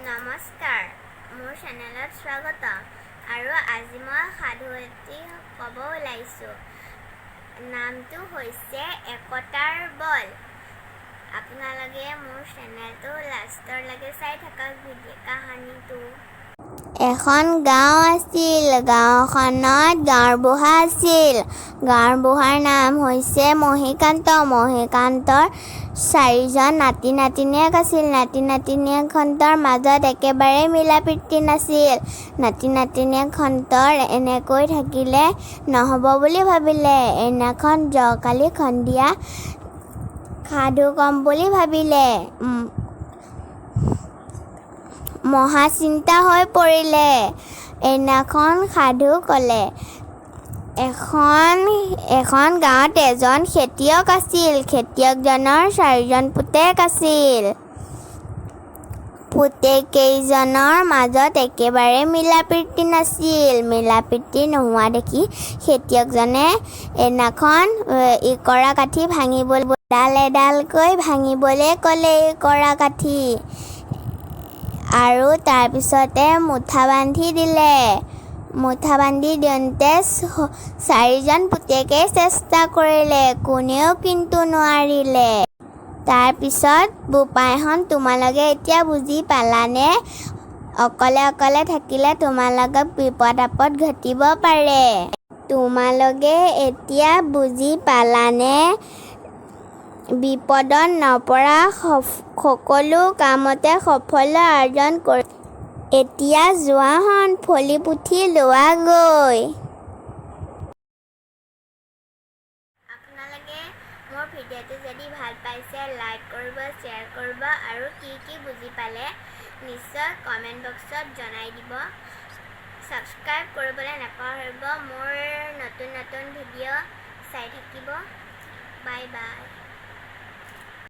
নমস্কাৰ, মোৰ চেনেলত স্বাগতম। আৰু আজি মই সাধু এটি ক'ব ওলাইছোঁ। নামটো হৈছে একতাৰ বল। আপোনালোকে মোৰ চেনেলটো লাষ্টৰলৈকে চাই থাকক কাহিনীটো। এখন গাঁও আছিল। গাঁওখনত গাঁওবুঢ়া আছিল। গাঁওবুঢ়াৰ নাম হৈছে মহীকান্ত। মহীকান্তৰ 4জন নাতি নাতিনীয়েক আছিল। নাতি নাতিনীয়েকহঁতৰ মাজত একেবাৰে মিলা প্ৰীতি নাছিল। নাতি নাতিনীয়েকহঁতৰ এনেকৈ থাকিলে নহ'ব বুলি ভাবিলে। এদিনাখন জহকালি সন্ধিয়া সাধু ক'ম বুলি ভাবিলে। মহা চিন্তা হৈ পৰিলে। এদিনাখন সাধু ক'লে। এখন গাঁৱত এজন খেতিয়ক আছিল। খেতিয়কজনৰ 4জন পুতেক আছিল। পুতেককেইজনৰ মাজত একেবাৰে মিলা প্ৰীতি নাছিল। মিলা প্ৰীতি নোহোৱা দেখি খেতিয়কজনে এদিনাখন ইকৰা কাঠি ভাঙিবলৈ এডাল এডালকৈ ভাঙিবলৈ ক'লে। ইকৰা কাঠি আৰু তাৰপিছতে মুঠা বান্ধি দিলে। মুঠা বান্ধি দিওঁতে 4জন পুতেকেই চেষ্টা কৰিলে, কোনেও কিন্তু নোৱাৰিলে। তাৰপিছত বোপাইহঁত, তোমালোকে এতিয়া বুজি পালানে? অকলে অকলে থাকিলে তোমালোকক বিপদ আপদ ঘটিব পাৰে। তোমালোকে এতিয়া বুজি পালানে? বিপদত নপৰা সকলো কামতে সাফল্য অৰ্জন কৰি। এতিয়া যোৱাহঁত, ফলি পুথি লোৱাগৈ। আপোনালোকে মোৰ ভিডিঅ'টো যদি ভাল পাইছে, লাইক কৰিব, শ্বেয়াৰ কৰিব আৰু কি বুজি পালে নিশ্চয় কমেণ্ট বক্সত জনাই দিব। ছাবস্ক্ৰাইব কৰিবলৈ নাপাহৰিব। মোৰ নতুন ভিডিঅ' চাই থাকিব। Bye bye.